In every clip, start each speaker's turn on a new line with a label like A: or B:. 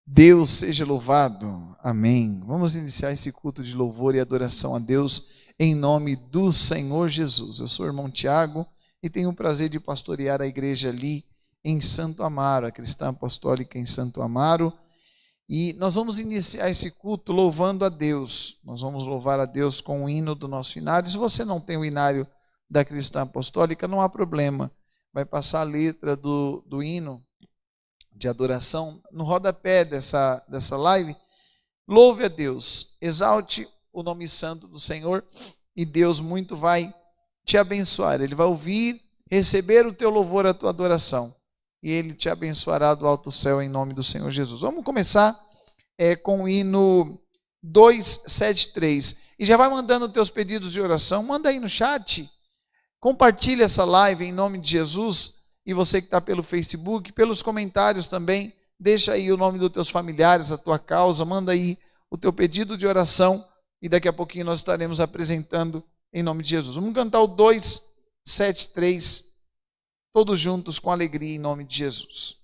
A: Deus seja louvado, amém. Vamos iniciar esse culto de louvor e adoração a Deus em nome do Senhor Jesus. Eu sou o irmão Tiago e tenho o prazer de pastorear a igreja ali em Santo Amaro, a Cristã Apostólica em Santo Amaro. E nós vamos iniciar esse culto louvando a Deus. Nós vamos louvar a Deus com o hino do nosso inário. Se você não tem o inário da Cristã Apostólica, não há problema. Vai passar a letra do hino de adoração no rodapé dessa live. Louve a Deus, exalte o nome santo do Senhor e Deus muito vai te abençoar. Ele vai ouvir, receber o teu louvor, a tua adoração, e Ele te abençoará do alto céu em nome do Senhor Jesus. Vamos começar com o hino 273, e já vai mandando teus pedidos de oração, manda aí no chat, compartilha essa live em nome de Jesus. E você que está pelo Facebook, pelos comentários também, deixa aí o nome dos teus familiares, a tua causa, manda aí o teu pedido de oração e daqui a pouquinho nós estaremos apresentando em nome de Jesus. Vamos cantar o 273, todos juntos com alegria em nome de Jesus.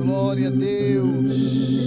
A: Glória a Deus.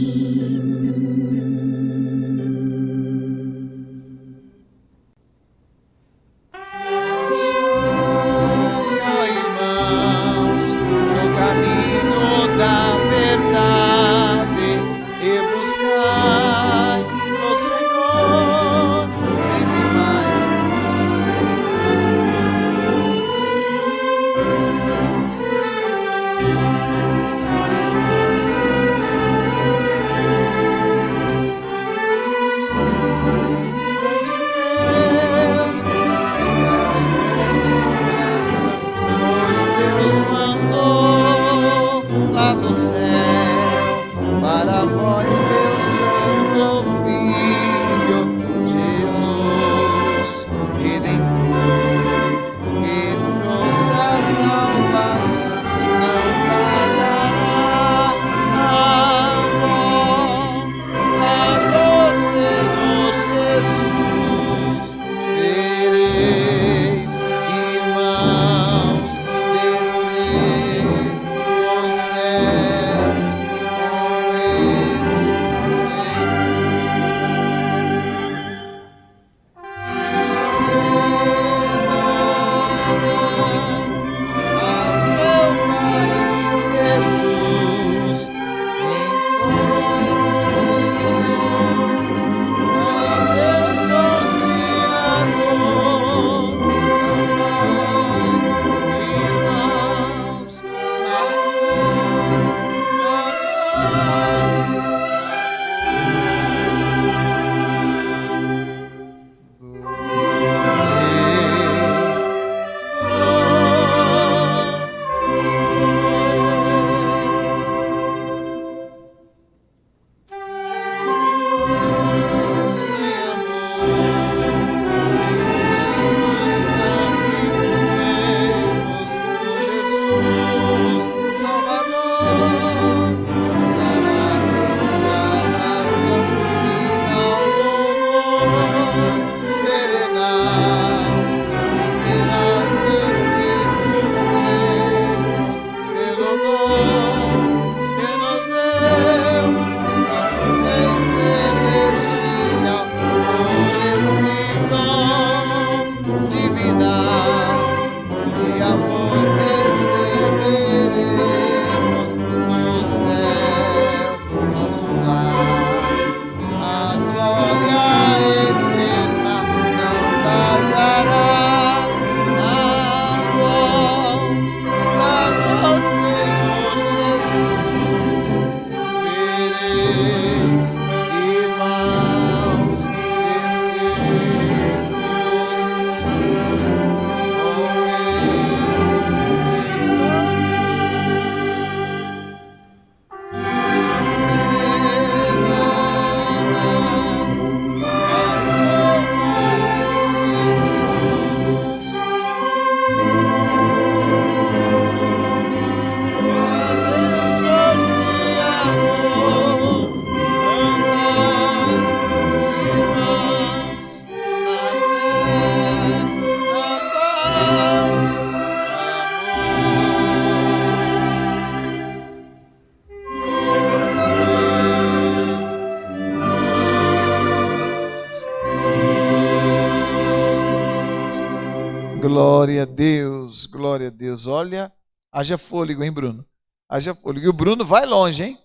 A: Glória a Deus, glória a Deus. Olha, haja fôlego, hein, Bruno? Haja fôlego. E o Bruno vai longe, hein?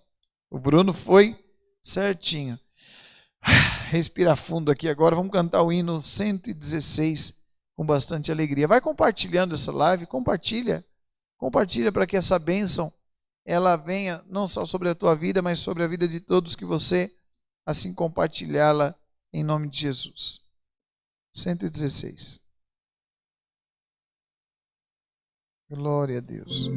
A: O Bruno foi certinho. Respira fundo aqui agora. Vamos cantar o hino 116 com bastante alegria. Vai compartilhando essa live, compartilha para que essa bênção ela venha não só sobre a tua vida, mas sobre a vida de todos que você assim compartilhá-la em nome de Jesus. 116. Glória a Deus.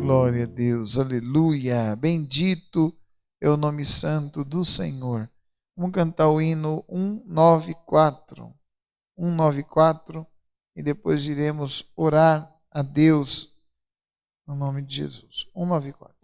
A: Glória a Deus, aleluia, bendito é o nome santo do Senhor. Vamos cantar o hino 194, 194, e depois iremos orar a Deus no nome de Jesus. 194.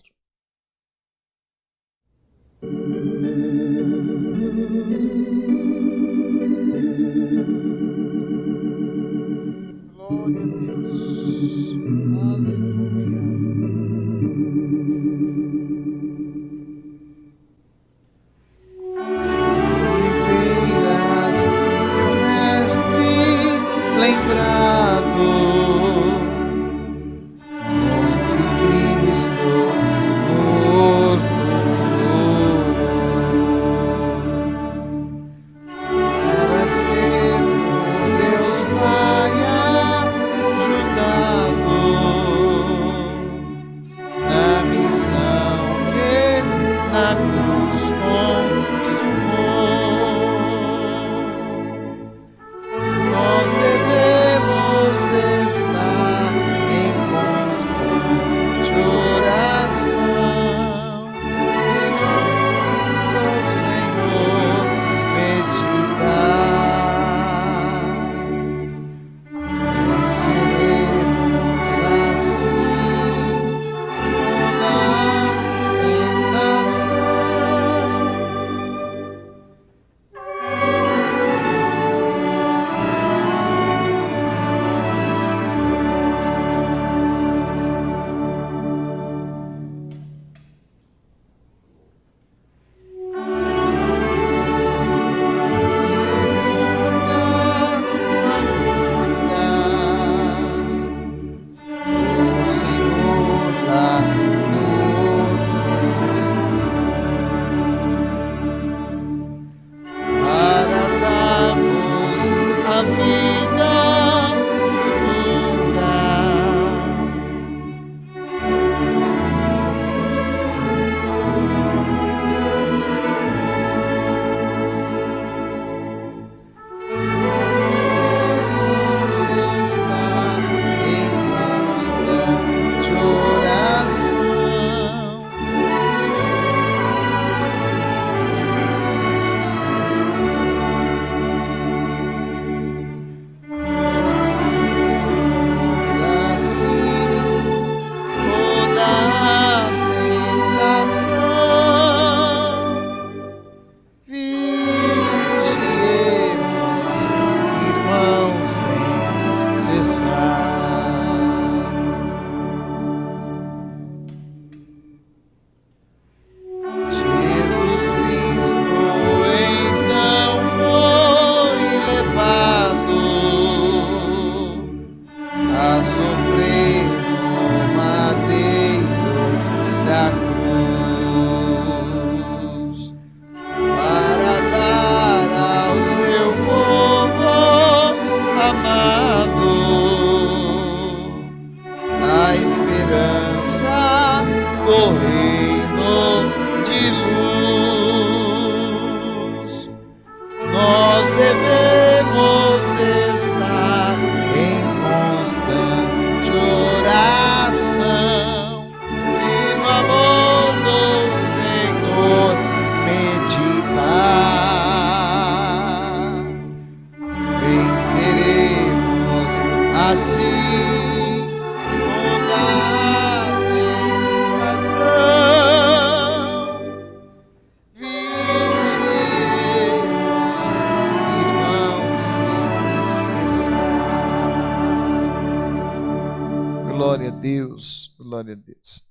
A: Glória a Deus, glória a Deus.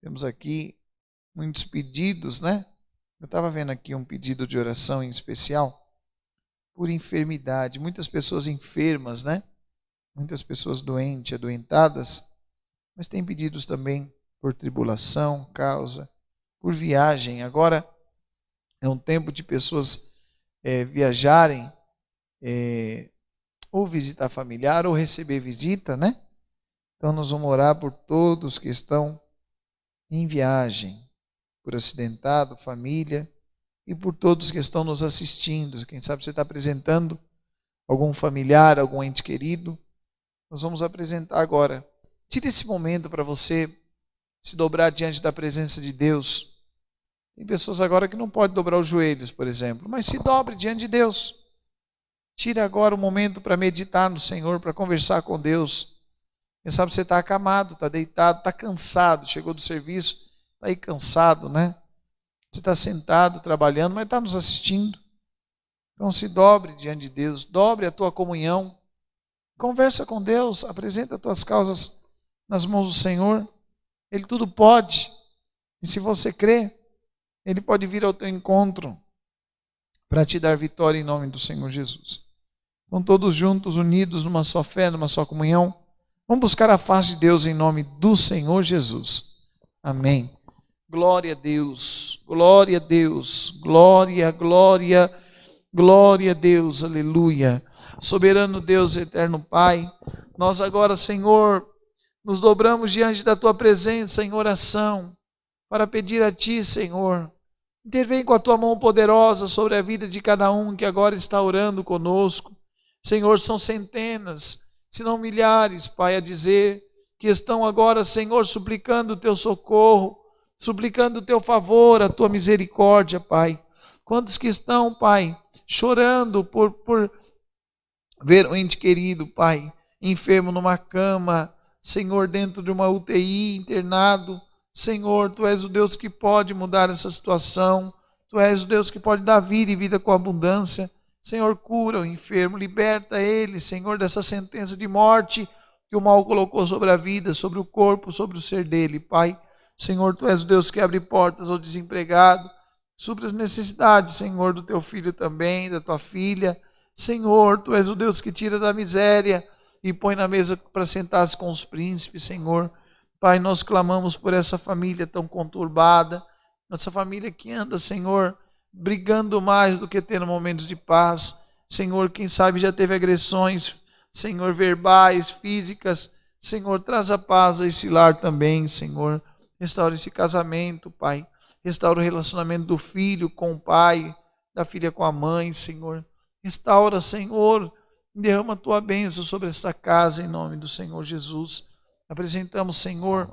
A: Temos aqui muitos pedidos, né? Eu estava vendo aqui um pedido de oração em especial por enfermidade. Muitas pessoas enfermas, né? Muitas pessoas doentes, adoentadas. Mas tem pedidos também por tribulação, causa, por viagem. Agora é um tempo de pessoas viajarem, ou visitar familiar, ou receber visita, né? Então nós vamos orar por todos que estão em viagem, por acidentado, família, e por todos que estão nos assistindo. Quem sabe você está apresentando algum familiar, algum ente querido. Nós vamos apresentar agora. Tire esse momento para você se dobrar diante da presença de Deus. Tem pessoas agora que não podem dobrar os joelhos, por exemplo, mas se dobre diante de Deus. Tire agora um momento para meditar no Senhor, para conversar com Deus. Quem sabe você está acamado, está deitado, está cansado, chegou do serviço, está aí cansado, né? Você está sentado, trabalhando, mas está nos assistindo. Então se dobre diante de Deus, dobre a tua comunhão, Conversa com Deus, apresenta as tuas causas nas mãos do Senhor. Ele tudo pode. E se você crê, Ele pode vir ao teu encontro para te dar vitória em nome do Senhor Jesus. Então todos juntos, unidos numa só fé, numa só comunhão, vamos buscar a face de Deus em nome do Senhor Jesus. Amém. Glória a Deus, glória a Deus, glória, glória, glória a Deus, aleluia. Soberano Deus, eterno Pai, nós agora, Senhor, nos dobramos diante da Tua presença em oração, para pedir a Ti, Senhor, intervém com a Tua mão poderosa sobre a vida de cada um que agora está orando conosco. Senhor, são centenas, se não milhares, Pai, a dizer que estão agora, Senhor, suplicando o Teu socorro, suplicando o Teu favor, a Tua misericórdia, Pai. Quantos que estão, Pai, chorando por ver um ente querido, Pai, enfermo numa cama, Senhor, dentro de uma UTI, internado. Senhor, Tu és o Deus que pode mudar essa situação. Tu és o Deus que pode dar vida e vida com abundância. Senhor, cura o enfermo, liberta ele, Senhor, dessa sentença de morte que o mal colocou sobre a vida, sobre o corpo, sobre o ser dele, Pai. Senhor, Tu és o Deus que abre portas ao desempregado. Supra as necessidades, Senhor, do Teu filho também, da Tua filha. Senhor, Tu és o Deus que tira da miséria e põe na mesa para sentar-se com os príncipes, Senhor. Pai, nós clamamos por essa família tão conturbada, essa família que anda, Senhor, brigando mais do que tendo momentos de paz. Senhor, quem sabe já teve agressões, Senhor, verbais, físicas. Senhor, traz a paz a esse lar também, Senhor. Restaura esse casamento, Pai. Restaura o relacionamento do filho com o pai, da filha com a mãe, Senhor. Restaura, Senhor, derrama a Tua bênção sobre esta casa, em nome do Senhor Jesus. Apresentamos, Senhor,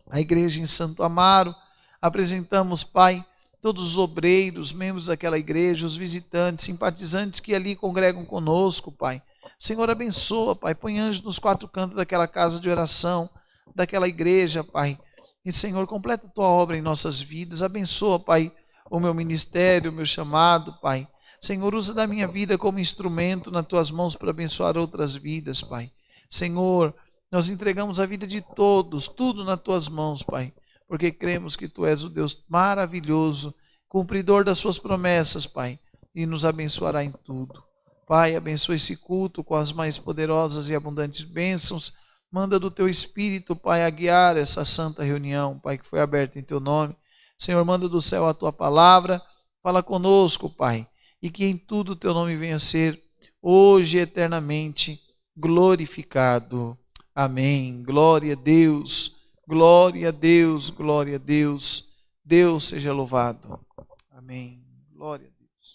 A: a igreja em Santo Amaro. Apresentamos, Pai, todos os obreiros, membros daquela igreja, os visitantes, simpatizantes que ali congregam conosco, Pai. Senhor, abençoa, Pai, põe anjos nos quatro cantos daquela casa de oração, daquela igreja, Pai. E, Senhor, completa a Tua obra em nossas vidas. Abençoa, Pai, o meu ministério, o meu chamado, Pai. Senhor, usa da minha vida como instrumento nas Tuas mãos para abençoar outras vidas, Pai. Senhor, nós entregamos a vida de todos, tudo nas Tuas mãos, Pai, porque cremos que Tu és o Deus maravilhoso, cumpridor das Suas promessas, Pai, e nos abençoará em tudo. Pai, abençoa esse culto com as mais poderosas e abundantes bênçãos. Manda do Teu Espírito, Pai, a guiar essa santa reunião, Pai, que foi aberta em Teu nome. Senhor, manda do céu a Tua palavra, fala conosco, Pai, e que em tudo o Teu nome venha a ser, hoje e eternamente, glorificado. Amém. Glória a Deus, glória a Deus, glória a Deus. Deus seja louvado. Amém. Glória a Deus.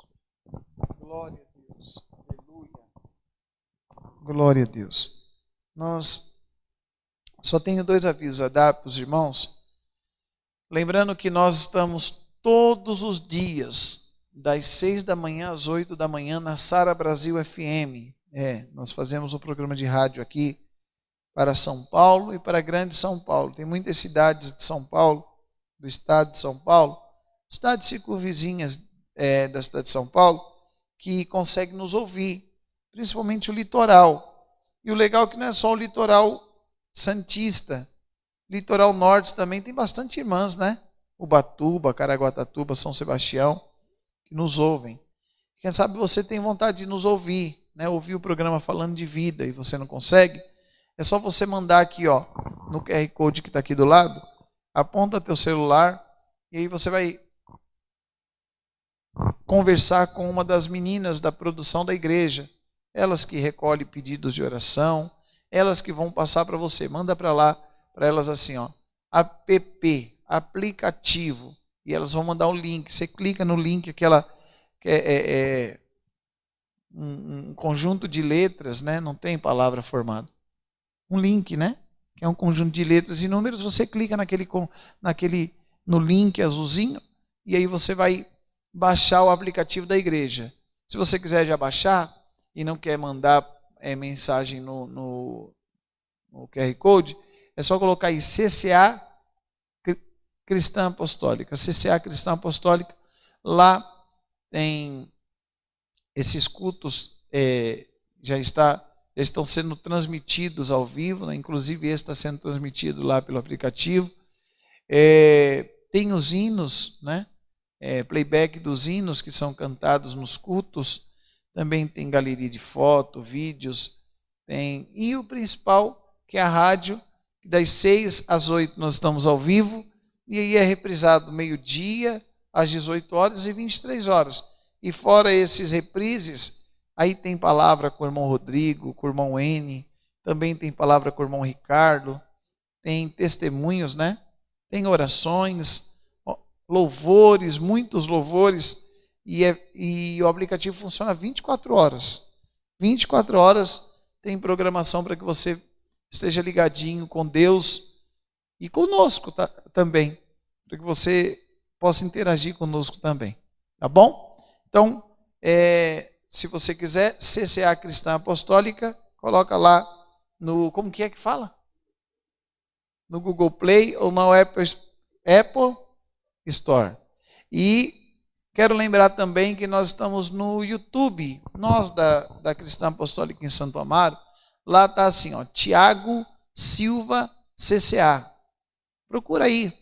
A: Glória a Deus. Aleluia. Glória a Deus. Nós só tenho 2 avisos a dar para os irmãos. Lembrando que nós estamos todos os dias, das 6 da manhã às 8 da manhã, na Sara Brasil FM. Nós fazemos um programa de rádio aqui para São Paulo e para Grande São Paulo. Tem muitas cidades de São Paulo, do estado de São Paulo, cidades circunvizinhas da cidade de São Paulo, que conseguem nos ouvir, principalmente o litoral. E o legal é que não é só o litoral santista, litoral norte também tem bastante irmãs, né? Ubatuba, Caraguatatuba, São Sebastião, que nos ouvem. Quem sabe você tem vontade de nos ouvir, né? Ouvir o programa Falando de Vida e você não consegue? É só você mandar aqui, ó, no QR Code que está aqui do lado, aponta teu celular e aí você vai conversar com uma das meninas da produção da igreja. Elas que recolhem pedidos de oração, elas que vão passar para você. Manda para lá, para elas assim, ó, aplicativo, e elas vão mandar o link. Você clica no link, aquela um conjunto de letras, né? Não tem palavra formada. Um link, né? Que é um conjunto de letras e números. Você clica no link azulzinho e aí você vai baixar o aplicativo da igreja. Se você quiser já baixar e não quer mandar mensagem no QR Code, é só colocar aí CCA Cristã Apostólica. CCA Cristã Apostólica. Lá tem esses cultos, já já estão sendo transmitidos ao vivo, né? Inclusive esse está sendo transmitido lá pelo aplicativo. Tem os hinos, né? Playback dos hinos que são cantados nos cultos. Também tem galeria de foto, vídeos. E o principal, que é a rádio, das 6 às 8 nós estamos ao vivo, e aí é reprisado meio-dia, às 18 horas e 23 horas. E fora esses reprises, aí tem palavra com o irmão Rodrigo, com o irmão N, também tem palavra com o irmão Ricardo, tem testemunhos, né? Tem orações, louvores, muitos louvores, e o aplicativo funciona 24 horas. 24 horas tem programação para que você esteja ligadinho com Deus e conosco também, para que você possa interagir conosco também, tá bom? Então, se você quiser, CCA Cristã Apostólica, coloca lá no, como que fala? No Google Play ou no Apple Store. E quero lembrar também que nós estamos no YouTube, nós da Cristã Apostólica em Santo Amaro. Lá está assim, ó, Tiago Silva CCA. Procura aí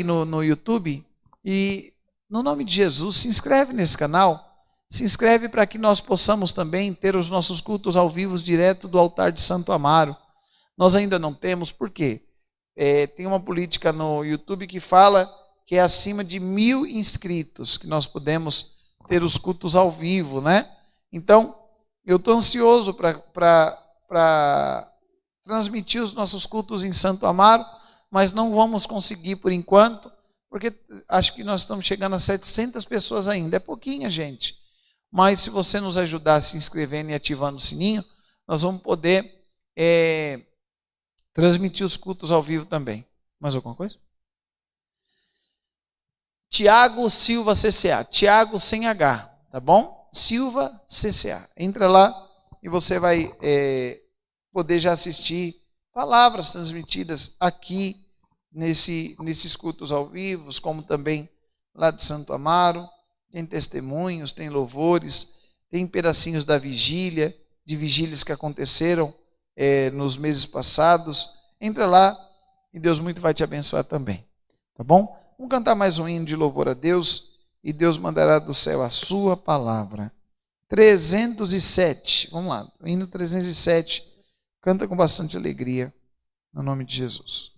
A: no YouTube e, no nome de Jesus, se inscreve nesse canal. Se inscreve para que nós possamos também ter os nossos cultos ao vivo direto do altar de Santo Amaro. Nós ainda não temos, por quê? Tem uma política no YouTube que fala que é acima de 1.000 inscritos que nós podemos ter os cultos ao vivo, né? Então, eu estou ansioso para transmitir os nossos cultos em Santo Amaro, mas não vamos conseguir por enquanto, porque acho que nós estamos chegando a 700 pessoas ainda. É pouquinha gente. Mas se você nos ajudar se inscrevendo e ativando o sininho, nós vamos poder transmitir os cultos ao vivo também. Mais alguma coisa? Tiago Silva CCA. Tiago sem H, tá bom? Silva CCA. Entra lá e você vai poder já assistir palavras transmitidas aqui nesses cultos ao vivo, como também lá de Santo Amaro. Tem testemunhos, tem louvores, tem pedacinhos da vigília, de vigílias que aconteceram nos meses passados. Entra lá e Deus muito vai te abençoar também, tá bom? Vamos cantar mais um hino de louvor a Deus e Deus mandará do céu a sua palavra. 307, vamos lá, o hino 307, canta com bastante alegria, no nome de Jesus.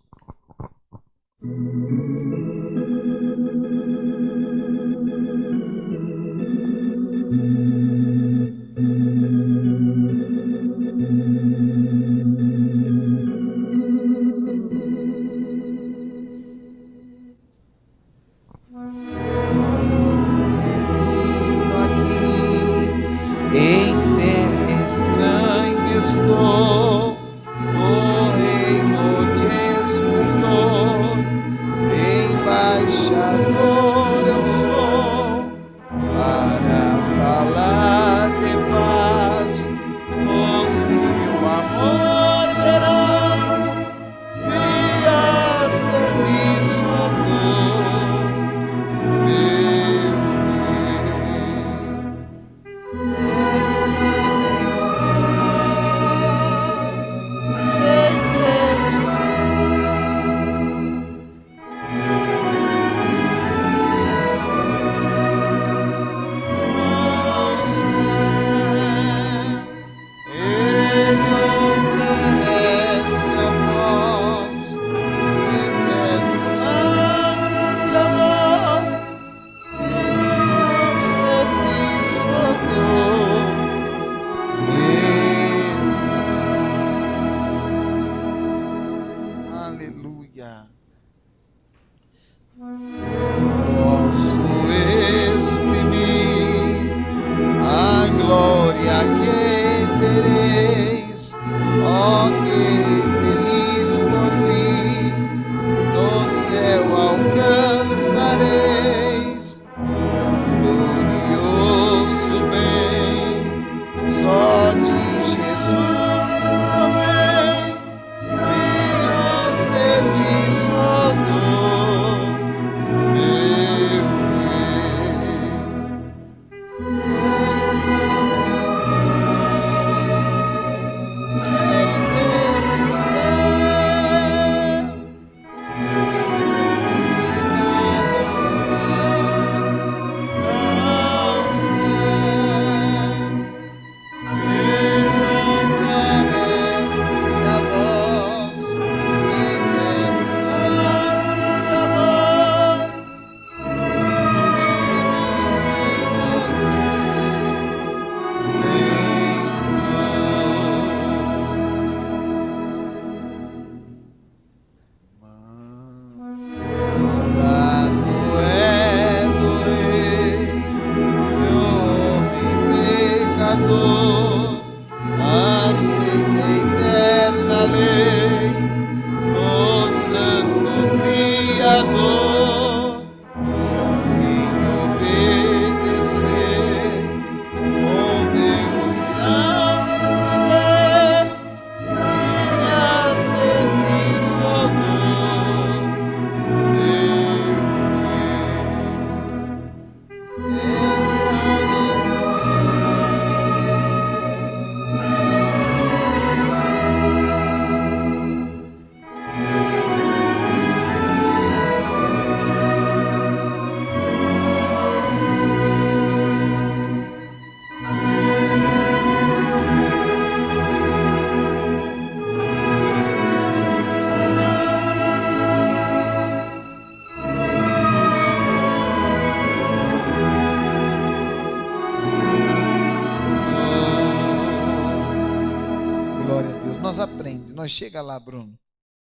A: Nós chega lá, Bruno,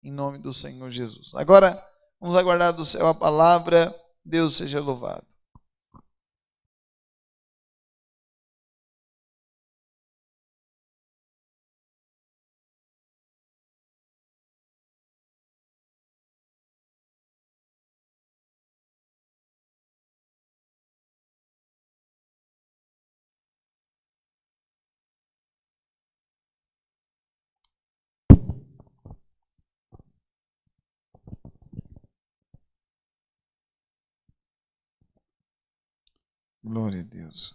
A: em nome do Senhor Jesus. Agora, vamos aguardar do céu a palavra. Deus seja louvado. Glória a Deus.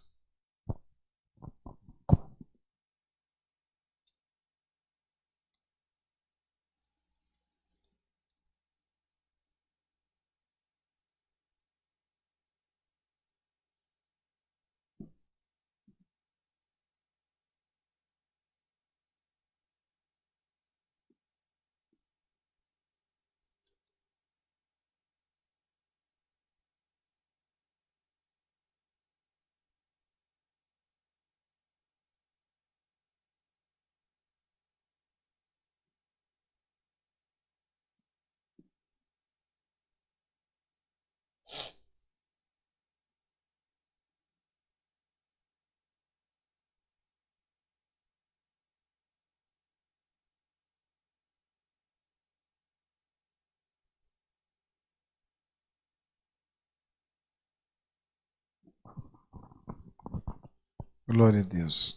A: Glória a Deus.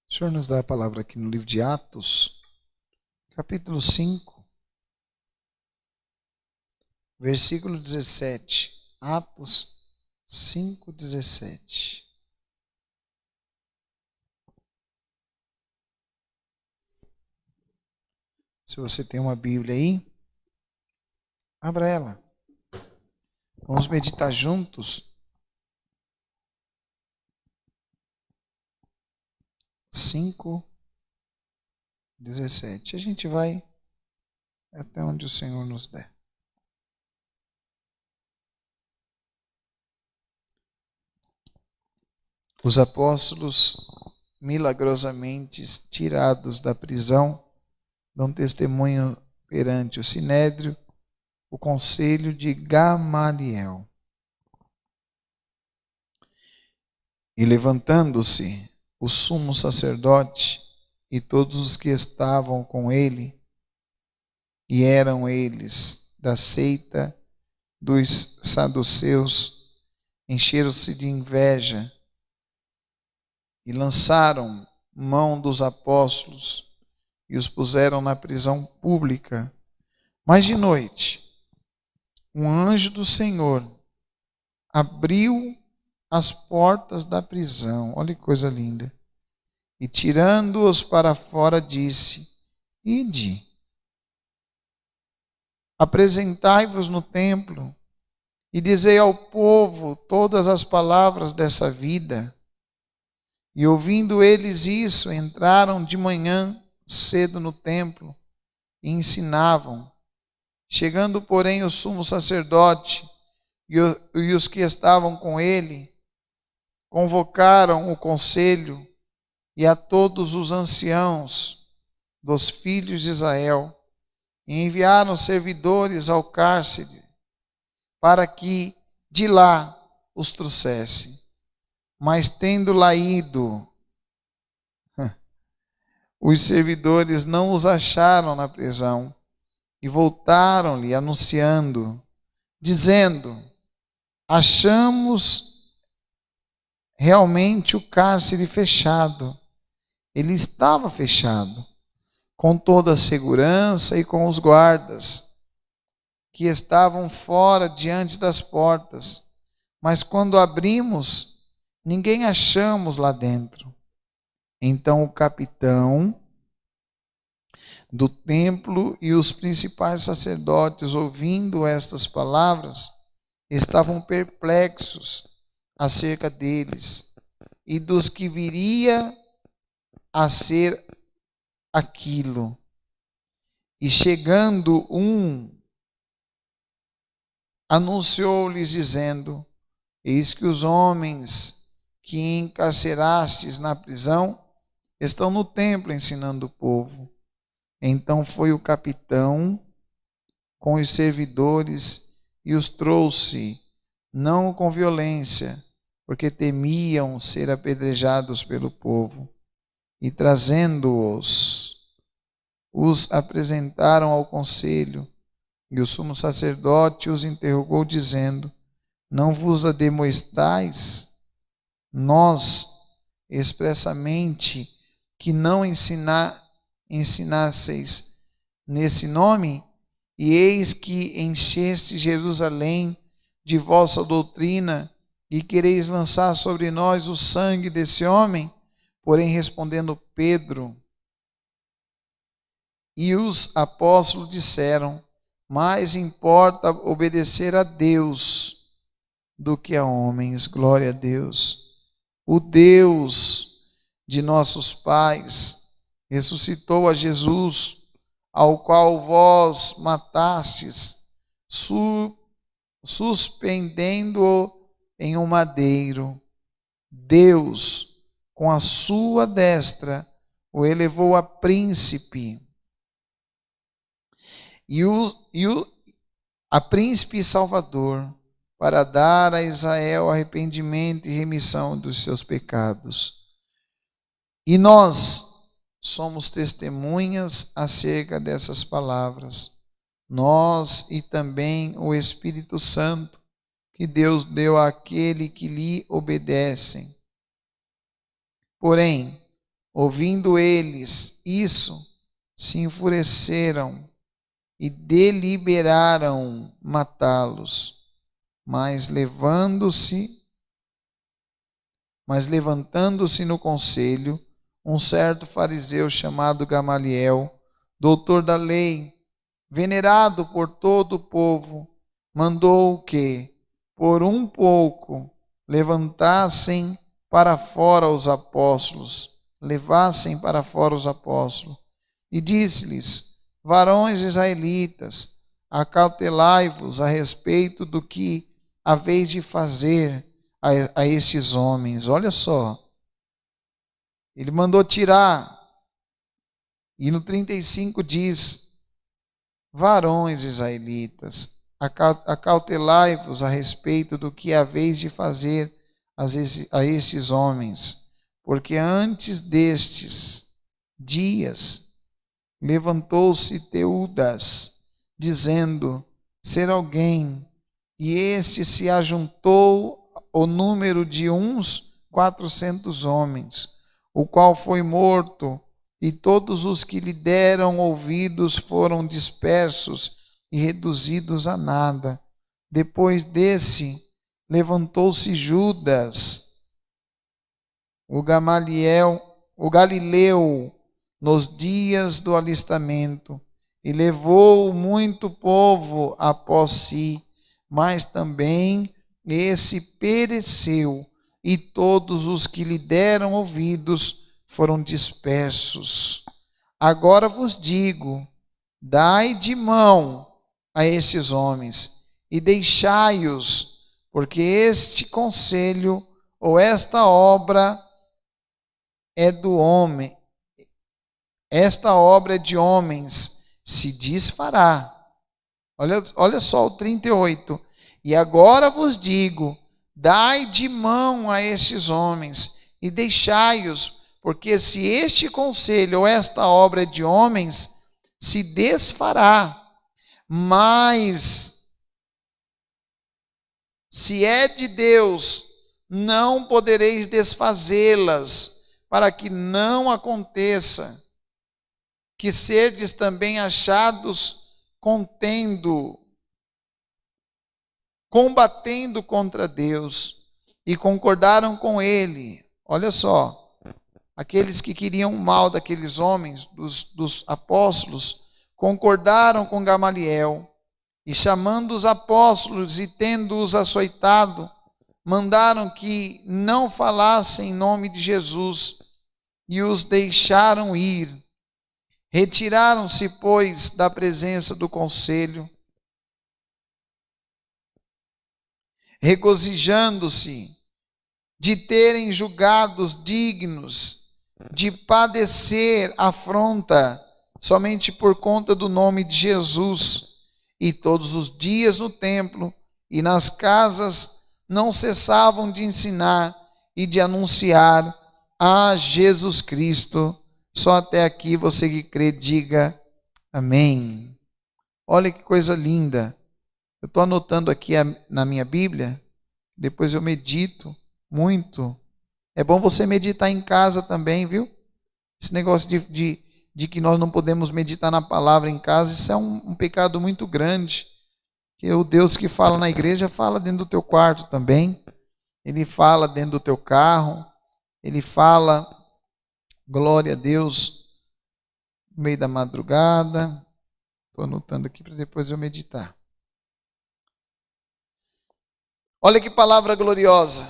A: O Senhor nos dá a palavra aqui no livro de Atos, capítulo 5, versículo 17. Atos 5, 17. Se você tem uma Bíblia aí, abra ela. Vamos meditar juntos. 5, 17. A gente vai até onde o Senhor nos der. Os apóstolos, milagrosamente tirados da prisão, dão testemunho perante o Sinédrio, o conselho de Gamaliel. E levantando-se o sumo sacerdote e todos os que estavam com ele, e eram eles da seita dos saduceus, encheram-se de inveja e lançaram mão dos apóstolos e os puseram na prisão pública. Mas de noite, um anjo do Senhor abriu as portas da prisão, olha que coisa linda, e tirando-os para fora disse: Ide, apresentai-vos no templo e dizei ao povo todas as palavras dessa vida. E ouvindo eles isso, entraram de manhã cedo no templo e ensinavam. Chegando, porém, o sumo sacerdote e os que estavam com ele, convocaram o conselho e a todos os anciãos dos filhos de Israel, e enviaram servidores ao cárcere, para que de lá os trouxesse. Mas tendo lá ido, os servidores não os acharam na prisão, e voltaram-lhe anunciando, dizendo: achamos realmente o cárcere fechado. Ele estava fechado, com toda a segurança e com os guardas, que estavam fora diante das portas. Mas quando abrimos, ninguém achamos lá dentro. Então o capitão do templo e os principais sacerdotes, ouvindo estas palavras, estavam perplexos acerca deles e dos que viria a ser aquilo. E chegando anunciou-lhes dizendo: eis que os homens que encarcerastes na prisão estão no templo ensinando o povo. Então foi o capitão com os servidores e os trouxe, não com violência, porque temiam ser apedrejados pelo povo. E trazendo-os, os apresentaram ao conselho. E o sumo sacerdote os interrogou, dizendo: não vos ademoestais nós expressamente que não ensinasseis nesse nome? E eis que encheste Jerusalém de vossa doutrina, e quereis lançar sobre nós o sangue desse homem? Porém, respondendo Pedro e os apóstolos disseram: mais importa obedecer a Deus do que a homens. Glória a Deus. O Deus de nossos pais ressuscitou a Jesus, ao qual vós matastes, suspendendo-o em um madeiro. Deus, com a sua destra, o elevou a príncipe a príncipe e salvador, para dar a Israel arrependimento e remissão dos seus pecados. E nós somos testemunhas acerca dessas palavras, nós e também o Espírito Santo, que Deus deu àquele que lhe obedecem. Porém, ouvindo eles isso, se enfureceram e deliberaram matá-los. Mas levantando-se no conselho, um certo fariseu chamado Gamaliel, doutor da lei, venerado por todo o povo, mandou que, por um pouco, levassem para fora os apóstolos, e disse-lhes: varões israelitas, acautelai-vos a respeito do que haveis de fazer a estes homens. Olha só, ele mandou tirar, e no 35 diz: varões israelitas, acautelai-vos a respeito do que haveis de fazer a estes homens, porque antes destes dias levantou-se Teudas, dizendo ser alguém, e este se ajuntou ao número de uns 400 homens, o qual foi morto, e todos os que lhe deram ouvidos foram dispersos e reduzidos a nada. Depois desse, levantou-se Judas, o Galileu, nos dias do alistamento, e levou muito povo após si, mas também esse pereceu, e todos os que lhe deram ouvidos foram dispersos. Agora vos digo: dai de mão a estes homens, e deixai-os, porque este conselho ou esta obra é do homem. Esta obra de homens se desfará. Olha só o 38. E agora vos digo: dai de mão a estes homens e deixai-os, porque se este conselho ou esta obra de homens se desfará, mas se é de Deus, não podereis desfazê-las, para que não aconteça que serdes também achados combatendo contra Deus. E concordaram com ele. Olha só, aqueles que queriam o mal daqueles homens, dos apóstolos, concordaram com Gamaliel, e chamando os apóstolos e tendo-os açoitado, mandaram que não falassem em nome de Jesus, e os deixaram ir. Retiraram-se, pois, da presença do conselho, regozijando-se de terem julgados dignos de padecer afronta somente por conta do nome de Jesus. E todos os dias no templo e nas casas não cessavam de ensinar e de anunciar a Jesus Cristo. Só até aqui você que crê, diga amém. Olha que coisa linda. Eu estou anotando aqui na minha Bíblia, depois eu medito muito. É bom você meditar em casa também, viu? Esse negócio de que nós não podemos meditar na palavra em casa, isso é um pecado muito grande. Que o Deus que fala na igreja fala dentro do teu quarto também. Ele fala dentro do teu carro. Ele fala, glória a Deus, no meio da madrugada. Estou anotando aqui para depois eu meditar. Olha que palavra gloriosa.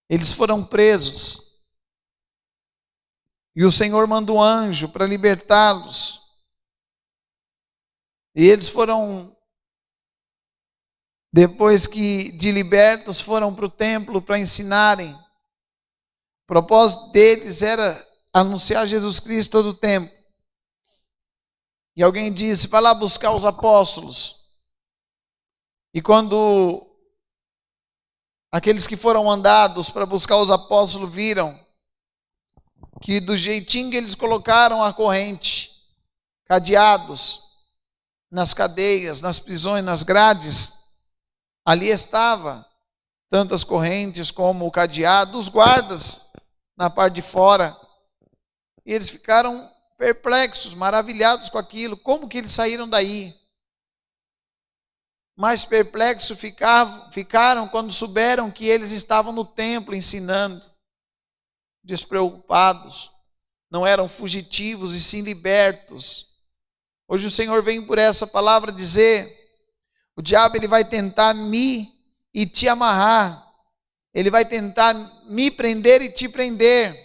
A: Eles foram presos. E o Senhor manda um anjo para libertá-los. E eles foram, depois que de libertos, foram para o templo para ensinarem. O propósito deles era anunciar Jesus Cristo todo o tempo. E alguém disse, vai lá buscar os apóstolos. E quando aqueles que foram mandados para buscar os apóstolos viram que do jeitinho que eles colocaram a corrente, cadeados nas cadeias, nas prisões, nas grades, ali estava tantas correntes como o cadeado, os guardas na parte de fora. E eles ficaram perplexos, maravilhados com aquilo. Como que eles saíram daí? Mais perplexos ficaram quando souberam que eles estavam no templo ensinando, despreocupados, não eram fugitivos e sim libertos. Hoje o Senhor vem por essa palavra dizer, o diabo ele vai tentar me e te amarrar, ele vai tentar me prender e te prender.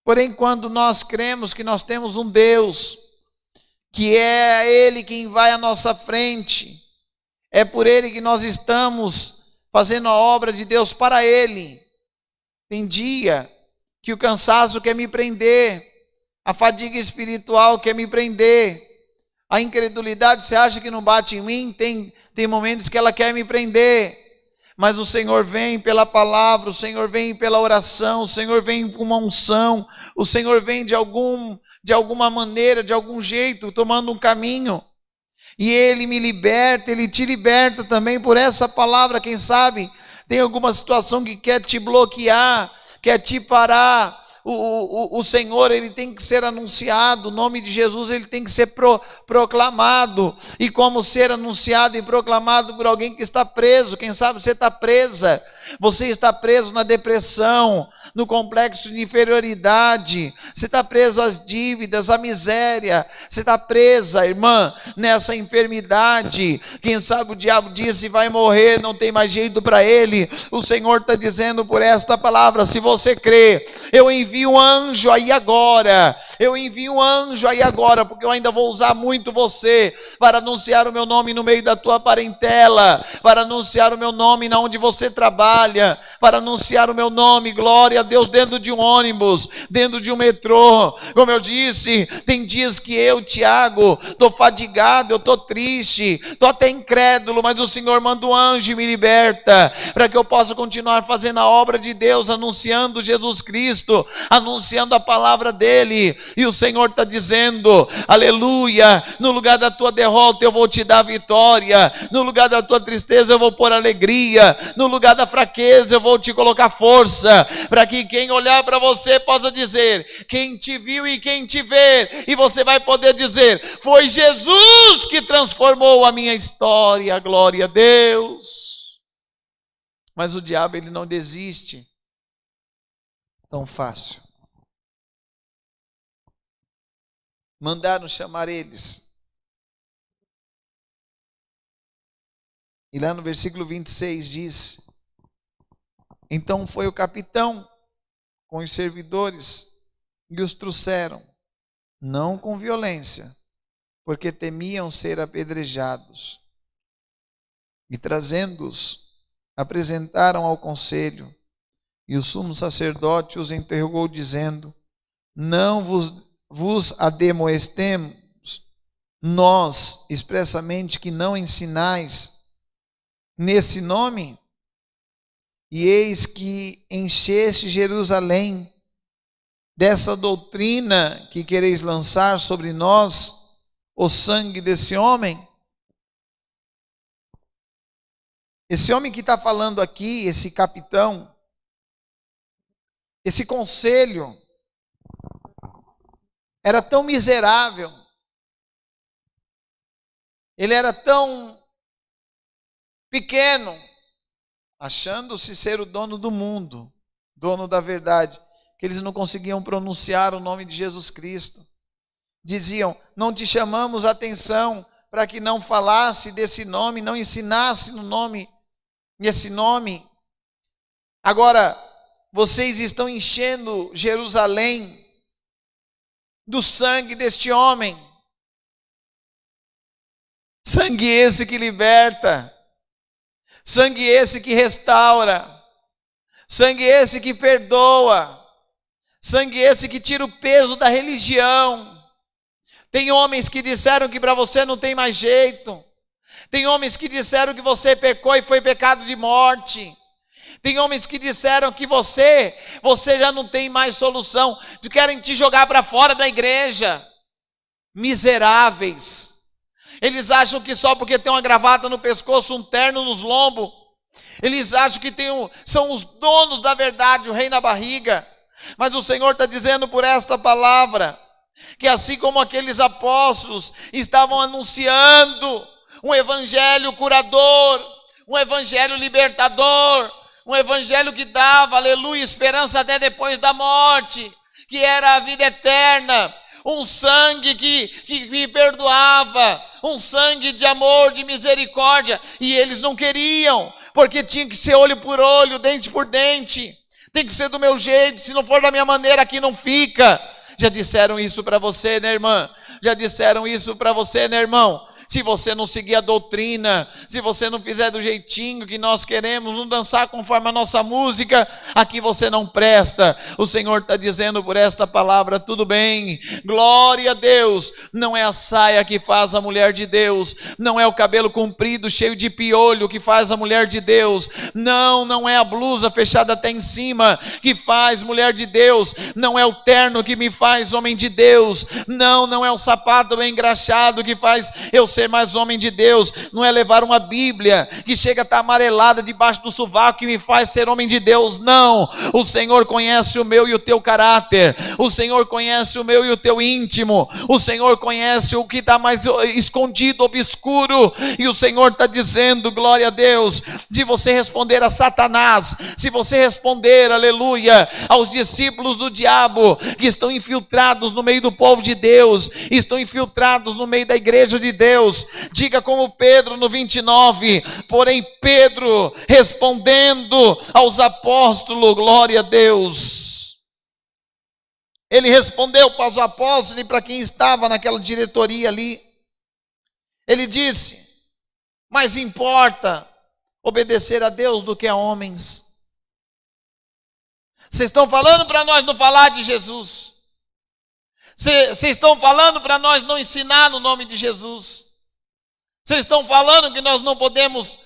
A: Porém, quando nós cremos que nós temos um Deus, que é Ele quem vai à nossa frente, é por Ele que nós estamos fazendo a obra de Deus para Ele. Tem dia que o cansaço quer me prender, a fadiga espiritual quer me prender, a incredulidade, você acha que não bate em mim? Tem momentos que ela quer me prender, mas o Senhor vem pela palavra, o Senhor vem pela oração, o Senhor vem com uma unção, o Senhor vem de alguma maneira, de algum jeito, tomando um caminho. E Ele me liberta, Ele te liberta também por essa palavra. Quem sabe tem alguma situação que quer te bloquear, quer te parar. O Senhor, Ele tem que ser anunciado, o nome de Jesus, Ele tem que ser proclamado. E como ser anunciado e proclamado por alguém que está preso? Quem sabe você está presa, você está preso na depressão, no complexo de inferioridade, você está preso às dívidas, à miséria, você está presa, irmã, nessa enfermidade. Quem sabe o diabo disse, vai morrer, não tem mais jeito para ele. O Senhor está dizendo por esta palavra, se você crê, eu envio um anjo aí agora, porque eu ainda vou usar muito você, para anunciar o meu nome no meio da tua parentela, para anunciar o meu nome na onde você trabalha, para anunciar o meu nome, glória a Deus, dentro de um ônibus, dentro de um metrô. Como eu disse, tem dias que eu, Tiago, estou fadigado, eu estou triste, estou até incrédulo, mas o Senhor manda um anjo e me liberta, para que eu possa continuar fazendo a obra de Deus, anunciando Jesus Cristo, anunciando a palavra dEle. E o Senhor está dizendo, aleluia, no lugar da tua derrota eu vou te dar vitória, no lugar da tua tristeza eu vou pôr alegria, no lugar da fraqueza eu vou te colocar força, para que quem olhar para você possa dizer, quem te viu e quem te vê, e você vai poder dizer, foi Jesus que transformou a minha história, glória a Deus. Mas o diabo, ele não desiste tão fácil. Mandaram chamar eles. E lá no versículo 26 diz, então foi o capitão com os servidores e os trouxeram, não com violência, porque temiam ser apedrejados. E trazendo-os, apresentaram ao conselho. E o sumo sacerdote os interrogou, dizendo: não vos admoestemos nós expressamente que não ensinais nesse nome? E eis que encheste Jerusalém dessa doutrina que quereis lançar sobre nós o sangue desse homem? Esse homem que está falando aqui, esse capitão, esse conselho, era tão miserável, ele era tão pequeno, achando-se ser o dono do mundo, dono da verdade, que eles não conseguiam pronunciar o nome de Jesus Cristo. Diziam: não te chamamos a atenção para que não falasse desse nome, não ensinasse no nome, nesse nome. Agora, vocês estão enchendo Jerusalém do sangue deste homem. Sangue esse que liberta, sangue esse que restaura, sangue esse que perdoa, sangue esse que tira o peso da religião. Tem homens que disseram que para você não tem mais jeito. Tem homens que disseram que você pecou e foi pecado de morte. Tem homens que disseram que você já não tem mais solução, que querem te jogar para fora da igreja. Miseráveis. Eles acham que só porque tem uma gravata no pescoço, um terno nos lombos, eles acham que são os donos da verdade, o rei na barriga. Mas o Senhor está dizendo por esta palavra, que assim como aqueles apóstolos estavam anunciando um evangelho curador, um evangelho libertador, um evangelho que dava, aleluia, esperança até depois da morte, que era a vida eterna, um sangue que me perdoava, um sangue de amor, de misericórdia, e eles não queriam, porque tinha que ser olho por olho, dente por dente, tem que ser do meu jeito, se não for da minha maneira aqui não fica. Já disseram isso para você, né, irmã? Já disseram isso para você, né, irmão? Se você não seguir a doutrina, se você não fizer do jeitinho que nós queremos, não dançar conforme a nossa música, aqui você não presta. O Senhor está dizendo por esta palavra: tudo bem, glória a Deus. Não é a saia que faz a mulher de Deus, não é o cabelo comprido cheio de piolho que faz a mulher de Deus, não é a blusa fechada até em cima que faz mulher de Deus, não é o terno que me faz homem de Deus, não é o sapato bem engraxado que faz eu ser mais homem de Deus, não é levar uma Bíblia que chega a estar amarelada debaixo do sovaco que me faz ser homem de Deus, não. O Senhor conhece o meu e o teu caráter, o Senhor conhece o meu e o teu íntimo, o Senhor conhece o que está mais escondido, obscuro, e o Senhor está dizendo, glória a Deus, se você responder a Satanás, se você responder, aleluia, aos discípulos do diabo, que estão infiltrados no meio do povo de Deus, estão infiltrados no meio da igreja de Deus, diga como Pedro no 29, porém Pedro respondendo aos apóstolos, glória a Deus, ele respondeu para os apóstolos e para quem estava naquela diretoria ali, ele disse: mais importa obedecer a Deus do que a homens. Vocês estão falando para nós não falar de Jesus, vocês estão falando para nós não ensinar no nome de Jesus, vocês estão falando que nós não podemos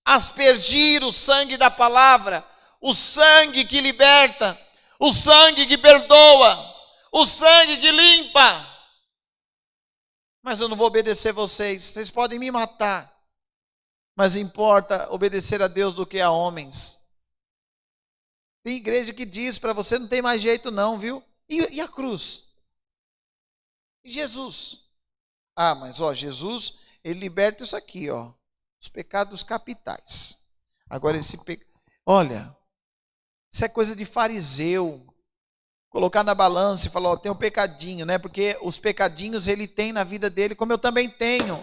A: aspergir o sangue da palavra, o sangue que liberta, o sangue que perdoa, o sangue que limpa. Mas eu não vou obedecer vocês podem me matar, mas importa obedecer a Deus do que a homens. Tem igreja que diz para você: não tem mais jeito não, viu? E a cruz? E Jesus? Ah, mas Jesus, ele liberta isso aqui, os pecados capitais. Agora olha, isso é coisa de fariseu. Colocar na balança e falar: tem um pecadinho, né? Porque os pecadinhos ele tem na vida dele, como eu também tenho.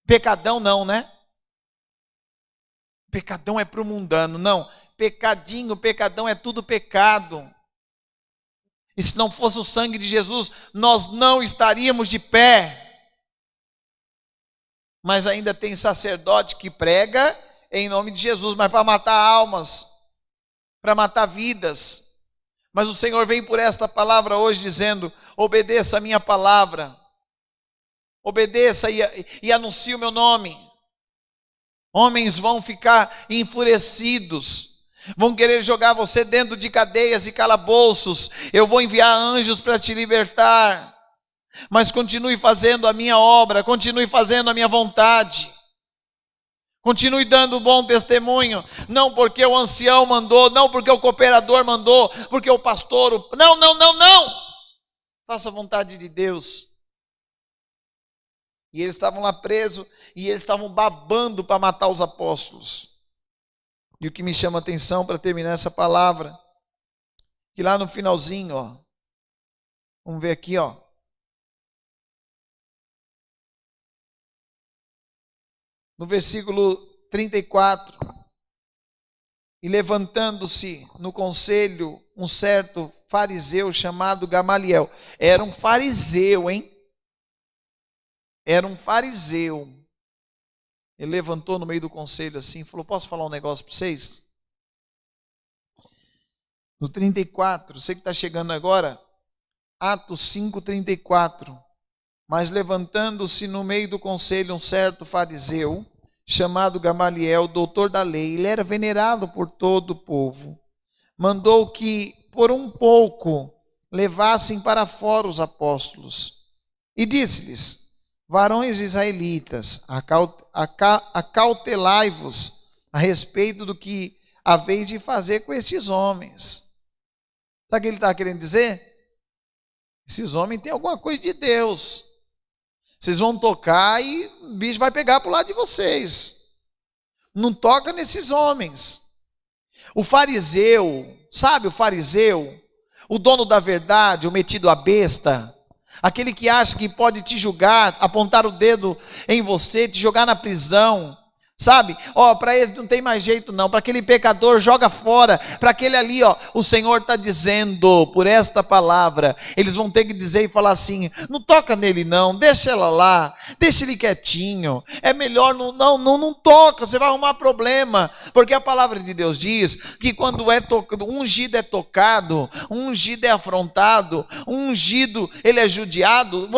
A: Pecadão não, né? Pecadão é para o mundano, não. Pecadão é tudo pecado. E se não fosse o sangue de Jesus, nós não estaríamos de pé. Mas ainda tem sacerdote que prega em nome de Jesus, mas para matar almas. para matar vidas. Mas o Senhor vem por esta palavra hoje dizendo: obedeça a minha palavra, obedeça e anuncie o meu nome. Homens vão ficar enfurecidos, vão querer jogar você dentro de cadeias e calabouços. Eu vou enviar anjos para te libertar, mas continue fazendo a minha obra, continue fazendo a minha vontade, continue dando bom testemunho, não porque o ancião mandou, não porque o cooperador mandou, porque o pastor, não, faça a vontade de Deus. E eles estavam lá presos, e eles estavam babando para matar os apóstolos. E o que me chama a atenção para terminar essa palavra, que lá no finalzinho, ó, vamos ver aqui, ó, no versículo 34, e levantando-se no conselho um certo fariseu chamado Gamaliel. Era um fariseu, hein? Era um fariseu. Ele levantou no meio do conselho assim, falou: posso falar um negócio para vocês? No 34, você que está chegando agora, Atos 5:34. Mas levantando-se no meio do conselho um certo fariseu, chamado Gamaliel, doutor da lei, ele era venerado por todo o povo, mandou que por um pouco levassem para fora os apóstolos, e disse-lhes: varões israelitas, acautelai-vos a respeito do que haveis de fazer com estes homens. Sabe o que ele está querendo dizer? Esses homens têm alguma coisa de Deus. Vocês vão tocar e o bicho vai pegar para o lado de vocês. Não toca nesses homens. O fariseu, sabe o fariseu? O dono da verdade, o metido à besta, aquele que acha que pode te julgar, apontar o dedo em você, te jogar na prisão, sabe? Ó, para esse não tem mais jeito não, para aquele pecador joga fora, para aquele ali, ó, o Senhor está dizendo, por esta palavra, eles vão ter que dizer e falar assim: não toca nele não, deixa ela lá, deixa ele quietinho, é melhor não toca, você vai arrumar problema, porque a palavra de Deus diz que quando ungido é tocado, ungido é afrontado, ungido ele é judiado,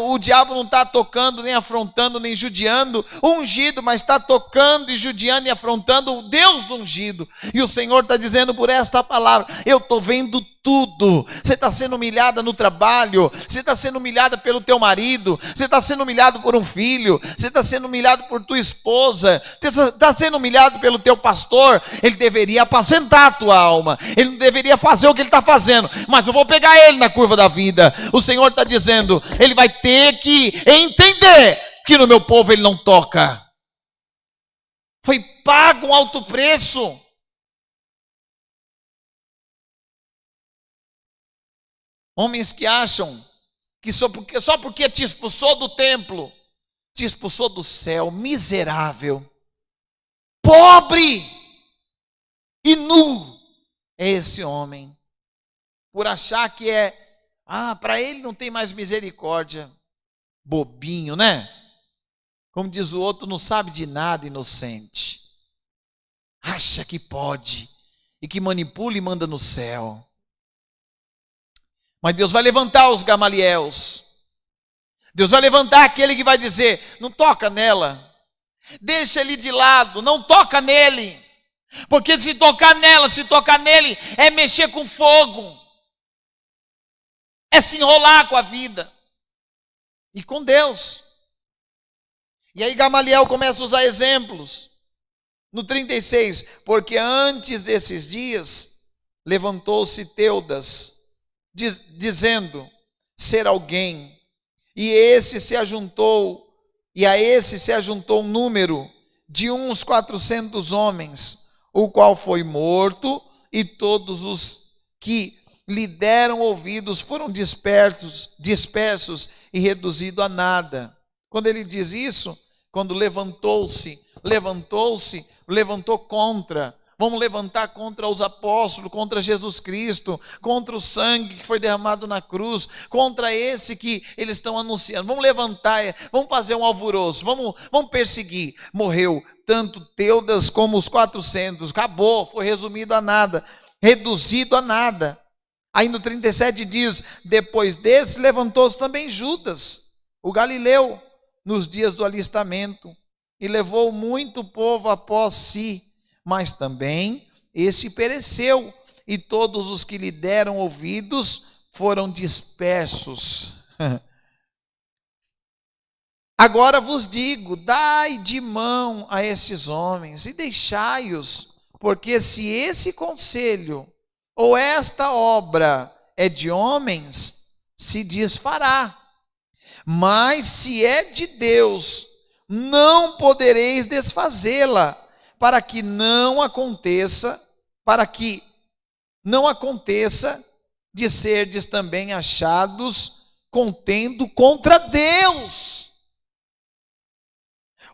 A: o diabo não está tocando, nem afrontando, nem judiando, ungido, mas está tocando e judiando e afrontando o Deus do ungido. E o Senhor está dizendo por esta palavra: eu estou vendo tudo. Você está sendo humilhada no trabalho, você está sendo humilhada pelo teu marido, você está sendo humilhado por um filho, você está sendo humilhado por tua esposa, você está sendo humilhado pelo teu pastor. Ele deveria apacentar a tua alma, ele não deveria fazer o que ele está fazendo, mas eu vou pegar ele na curva da vida. O Senhor está dizendo: ele vai ter que entender que no meu povo ele não toca. Foi pago um alto preço. Homens que acham que só porque te expulsou do templo, te expulsou do céu. Miserável, pobre e nu é esse homem, por achar que para ele não tem mais misericórdia. Bobinho, né? Como diz o outro, não sabe de nada, inocente. Acha que pode e que manipula e manda no céu. Mas Deus vai levantar os Gamaliels. Deus vai levantar aquele que vai dizer: não toca nela, deixa ele de lado, não toca nele, porque se tocar nela, se tocar nele, é mexer com fogo, é se enrolar com a vida e com Deus. E aí Gamaliel começa a usar exemplos. No 36, porque antes desses dias levantou-se Teudas, dizendo ser alguém, e a esse se ajuntou um número de uns 400 homens, o qual foi morto, e todos os que lhe deram ouvidos foram dispersos e reduzidos a nada. Quando ele diz isso, quando levantou contra. Vamos levantar contra os apóstolos, contra Jesus Cristo, contra o sangue que foi derramado na cruz, contra esse que eles estão anunciando. Vamos levantar, vamos fazer um alvoroço, vamos perseguir. Morreu tanto Teudas como os 400. Acabou, foi resumido a nada, reduzido a nada. Aí no 37 diz, depois desse levantou-se também Judas, o Galileu, nos dias do alistamento, e levou muito povo após si, mas também este pereceu, e todos os que lhe deram ouvidos foram dispersos. Agora vos digo, dai de mão a estes homens e deixai-os, porque se esse conselho ou esta obra é de homens, se desfará. Mas se é de Deus, não podereis desfazê-la, para que não aconteça de serdes também achados contendo contra Deus.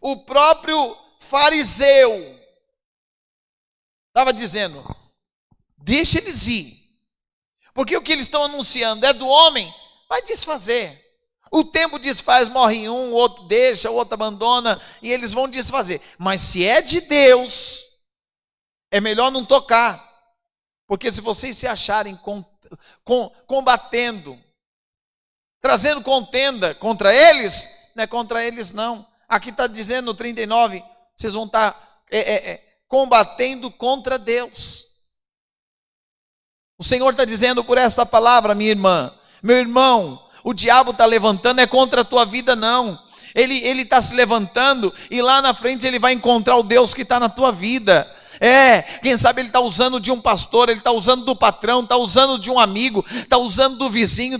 A: O próprio fariseu estava dizendo, deixa eles ir, porque o que eles estão anunciando é do homem, vai desfazer. O tempo desfaz, morre um, o outro deixa, o outro abandona, e eles vão desfazer. Mas se é de Deus, é melhor não tocar, porque se vocês se acharem combatendo, trazendo contenda contra eles, não é contra eles não. Aqui está dizendo no 39, vocês vão estar combatendo contra Deus. O Senhor está dizendo por essa palavra, minha irmã, meu irmão, o diabo está levantando, é contra a tua vida não. Ele está se levantando e lá na frente ele vai encontrar o Deus que está na tua vida. Quem sabe ele está usando de um pastor, ele está usando do patrão, está usando de um amigo, está usando do vizinho,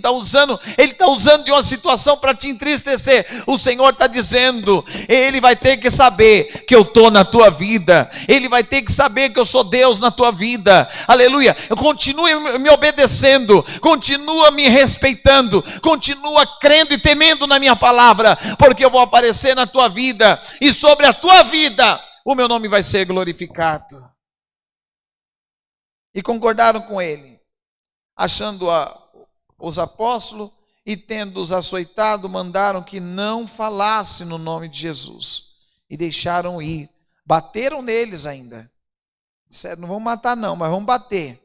A: ele está usando de uma situação para te entristecer. O Senhor está dizendo, ele vai ter que saber que eu estou na tua vida, ele vai ter que saber que eu sou Deus na tua vida, aleluia. Continue me obedecendo, continua me respeitando, continua crendo e temendo na minha palavra, porque eu vou aparecer na tua vida, e sobre a tua vida o meu nome vai ser glorificado. E concordaram com ele, achando os apóstolos e tendo-os açoitado, mandaram que não falasse no nome de Jesus. E deixaram ir. Bateram neles ainda. Disseram, não vão matar não, mas vão bater.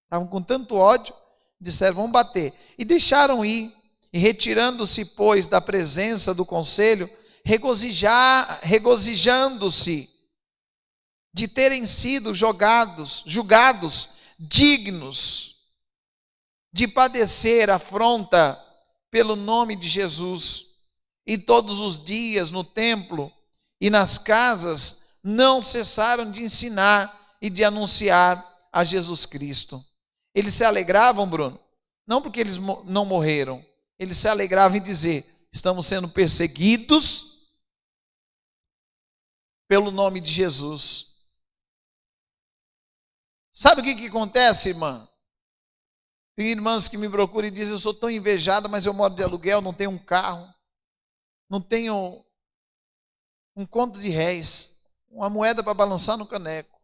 A: Estavam com tanto ódio, disseram, vão bater. E deixaram ir. E retirando-se, pois, da presença do conselho, regozijando-se de terem sido julgados dignos de padecer afronta pelo nome de Jesus. E todos os dias no templo e nas casas não cessaram de ensinar e de anunciar a Jesus Cristo. Eles se alegravam, Bruno, não porque eles não morreram, eles se alegravam em dizer, estamos sendo perseguidos pelo nome de Jesus. Sabe o que acontece, irmã? Tem irmãs que me procuram e dizem, eu sou tão invejada, mas eu moro de aluguel, não tenho um carro, não tenho um conto de réis, uma moeda para balançar no caneco.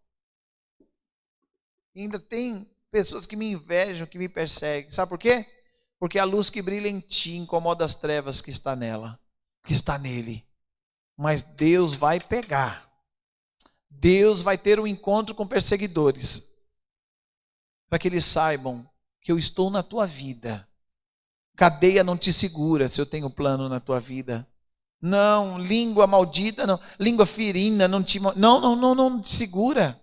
A: E ainda tem pessoas que me invejam, que me perseguem. Sabe por quê? Porque a luz que brilha em ti incomoda as trevas que está nela, que está nele. Mas Deus vai pegar. Deus vai ter um encontro com perseguidores, para que eles saibam que eu estou na tua vida. Cadeia não te segura se eu tenho plano na tua vida. Não, língua maldita, não, língua ferina, não te segura.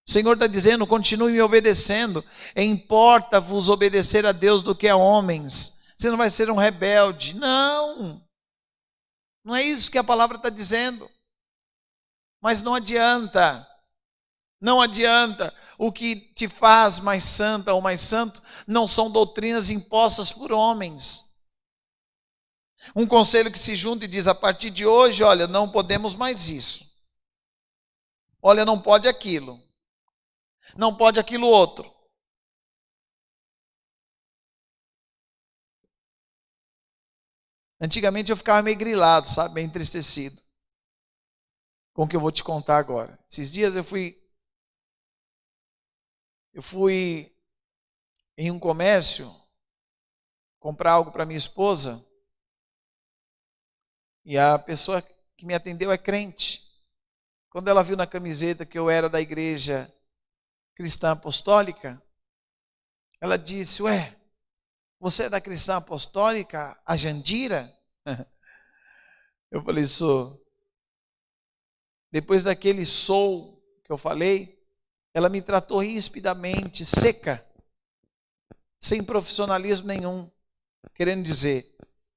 A: O Senhor está dizendo, continue me obedecendo. Importa-vos obedecer a Deus do que a homens. Você não vai ser um rebelde. Não é isso que a palavra está dizendo. Mas não adianta. Não adianta. O que te faz mais santa ou mais santo não são doutrinas impostas por homens. Um conselho que se junta e diz, a partir de hoje, olha, não podemos mais isso. Olha, não pode aquilo. Não pode aquilo outro. Antigamente eu ficava meio grilado, sabe, meio entristecido com o que eu vou te contar agora. Esses dias eu fui em um comércio comprar algo para minha esposa e a pessoa que me atendeu é crente. quando ela viu na camiseta que eu era da igreja cristã apostólica, ela disse: ué, você é da cristã apostólica, a Jandira? Eu falei: sou. Depois daquele sou que eu falei, ela me tratou rispidamente, seca, sem profissionalismo nenhum, querendo dizer: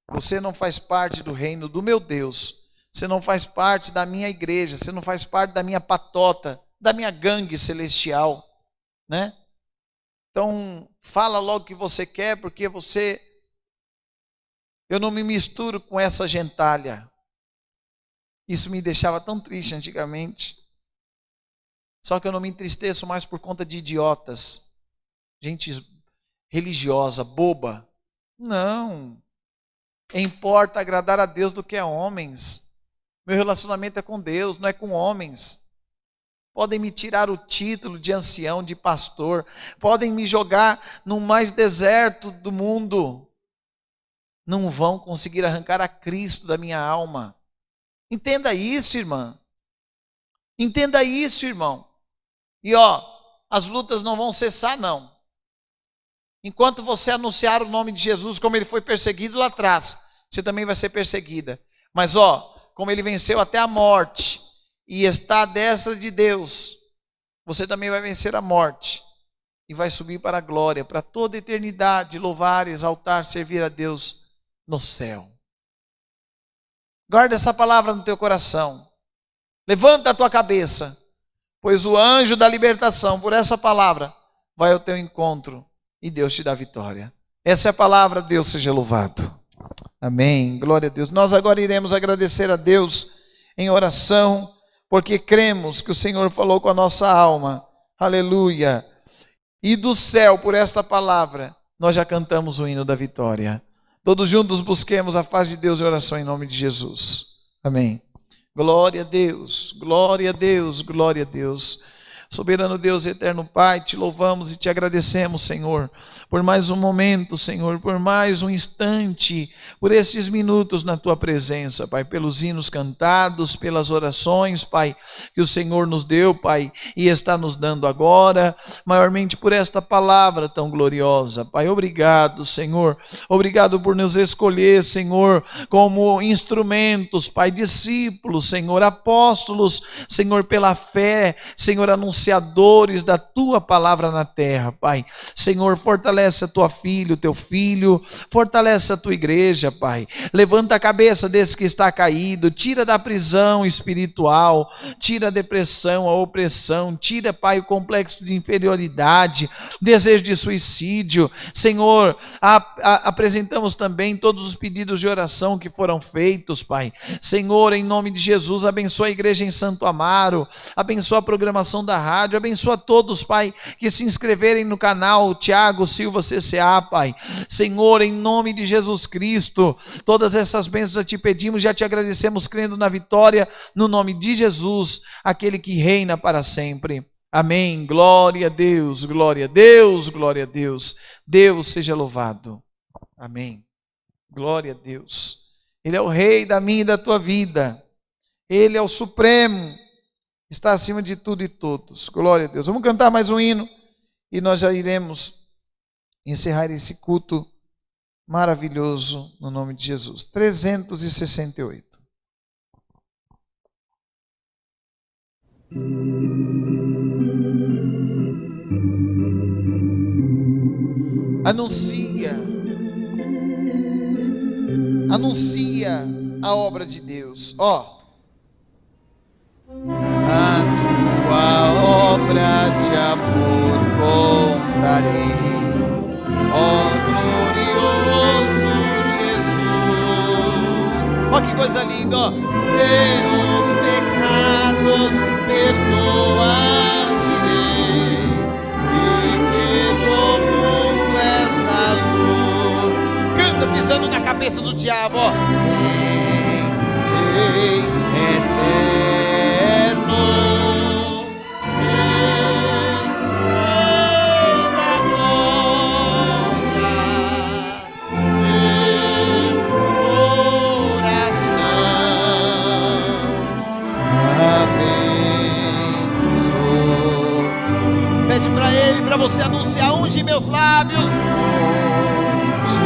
A: você não faz parte do reino do meu Deus, você não faz parte da minha igreja, você não faz parte da minha patota, da minha gangue celestial, né? Então, fala logo o que você quer, porque eu não me misturo com essa gentalha. Isso me deixava tão triste antigamente. Só que eu não me entristeço mais por conta de idiotas, gente religiosa, boba. Não. Importa agradar a Deus do que a homens. Meu relacionamento é com Deus, não é com homens. Podem me tirar o título de ancião, de pastor, podem me jogar no mais deserto do mundo, não vão conseguir arrancar a Cristo da minha alma. Entenda isso, irmã. Entenda isso, irmão. E as lutas não vão cessar, não. Enquanto você anunciar o nome de Jesus como ele foi perseguido lá atrás, você também vai ser perseguida. Mas como ele venceu até a morte e está à destra de Deus, você também vai vencer a morte e vai subir para a glória, para toda a eternidade, louvar, exaltar, servir a Deus no céu. Guarda essa palavra no teu coração. Levanta a tua cabeça, pois o anjo da libertação, por essa palavra, vai ao teu encontro e Deus te dá vitória. Essa é a palavra, Deus seja louvado. Amém, glória a Deus. Nós agora iremos agradecer a Deus em oração, porque cremos que o Senhor falou com a nossa alma. Aleluia. E do céu, por esta palavra, nós já cantamos o hino da vitória. Todos juntos busquemos a face de Deus em oração em nome de Jesus. Amém. Glória a Deus, glória a Deus, glória a Deus. Soberano Deus, eterno Pai, te louvamos e te agradecemos, Senhor, por mais um momento, Senhor, por mais um instante, por esses minutos na tua presença, Pai, pelos hinos cantados, pelas orações, Pai, que o Senhor nos deu, Pai, e está nos dando agora, maiormente por esta palavra tão gloriosa, Pai. Obrigado, Senhor, obrigado por nos escolher, Senhor, como instrumentos, Pai, discípulos, Senhor, apóstolos, Senhor, pela fé, Senhor, anunciadores da tua palavra na terra, Pai. Senhor, fortalece a tua filha, o teu filho, fortalece a tua igreja, Pai. Levanta a cabeça desse que está caído, tira da prisão espiritual, tira a depressão, a opressão, tira, Pai, o complexo de inferioridade, desejo de suicídio. Senhor, apresentamos também todos os pedidos de oração que foram feitos, Pai. Senhor, em nome de Jesus, abençoa a igreja em Santo Amaro, abençoa a programação da rádio, abençoa todos, Pai, que se inscreverem no canal Tiago Silva CCA, Pai. Senhor, em nome de Jesus Cristo, todas essas bênçãos a te pedimos, já te agradecemos, crendo na vitória, no nome de Jesus, aquele que reina para sempre. Amém. Glória a Deus, glória a Deus, glória a Deus. Deus seja louvado. Amém. Glória a Deus. Ele é o rei da minha e da tua vida. Ele é o supremo. Está acima de tudo e todos. Glória a Deus. Vamos cantar mais um hino e nós já iremos encerrar esse culto maravilhoso no nome de Jesus. 368. Anuncia a obra de Deus. A tua obra de amor contarei, glorioso Jesus. Que coisa linda, Teus pecados perdoas direi, e que do mundo és a luz. Canta pisando na cabeça do diabo, Rei eterno, Rei da glória, meu coração. Amém. unge meus lábios, unge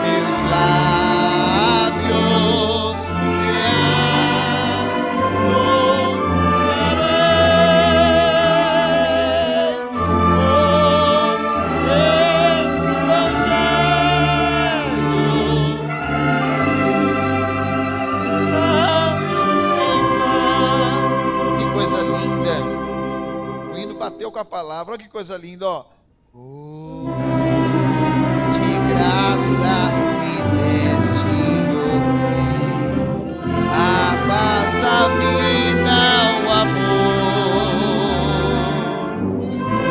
A: meus lábios, bateu com a palavra, olha que coisa linda, ó. De graça me deste o bem, a paz, a vida, o amor,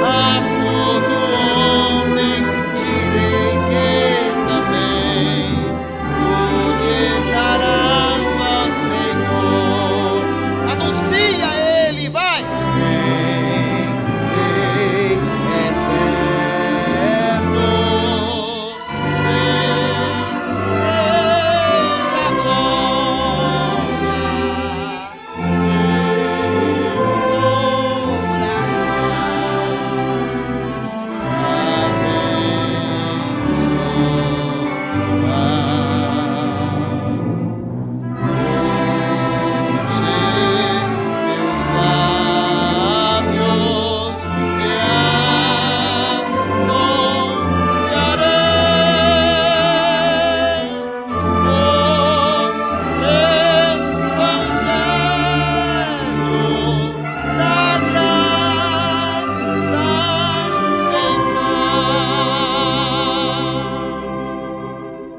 A: a todo homem direi que também tu lhe darás, ó Senhor. Anuncia ele, vai!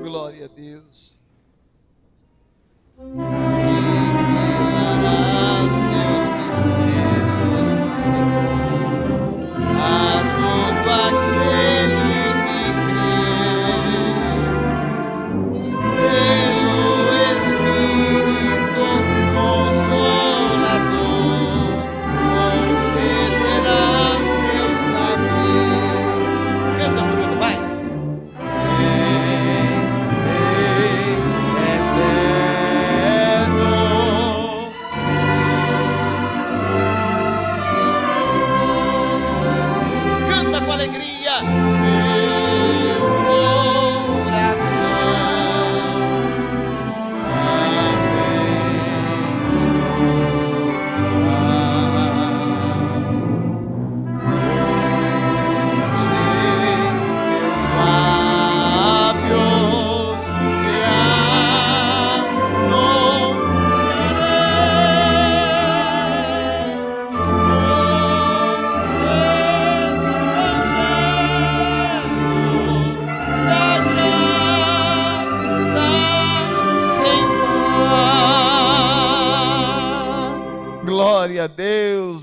A: Glória a Deus. Revelarás teus mistérios, Senhor, a todo aquele que crê. Pelo Espírito Consolador, concederás teu saber. Canta, Bruno, vai. Com alegria, meu coração meus lábios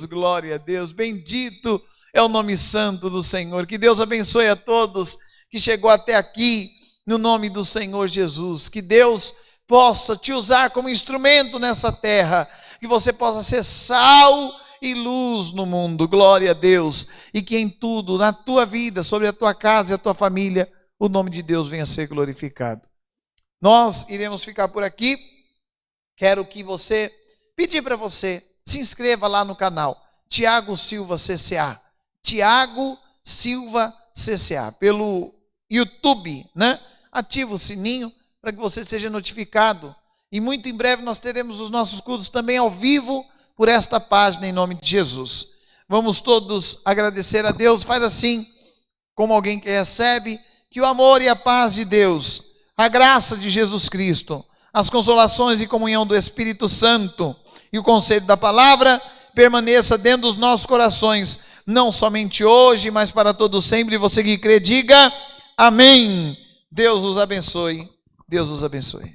A: te glória a Deus, bendito é o nome santo do Senhor. Que Deus abençoe a todos que chegou até aqui, no nome do Senhor Jesus. Que Deus possa te usar como instrumento nessa terra, que você possa ser sal e luz no mundo, glória a Deus, e que em tudo, na tua vida, sobre a tua casa e a tua família, o nome de Deus venha a ser glorificado. Nós iremos ficar por aqui. Quero que você, pedir para você, se inscreva lá no canal Tiago Silva CCA, Tiago Silva CCA, pelo YouTube, né? Ativa o sininho para que você seja notificado. E muito em breve nós teremos os nossos cultos também ao vivo por esta página, em nome de Jesus. Vamos todos agradecer a Deus. Faz assim, como alguém que recebe, que o amor e a paz de Deus, a graça de Jesus Cristo, as consolações e comunhão do Espírito Santo e o conselho da palavra permaneça dentro dos nossos corações, não somente hoje, mas para todo sempre. Você que crê, diga amém. Deus os abençoe. Deus os abençoe.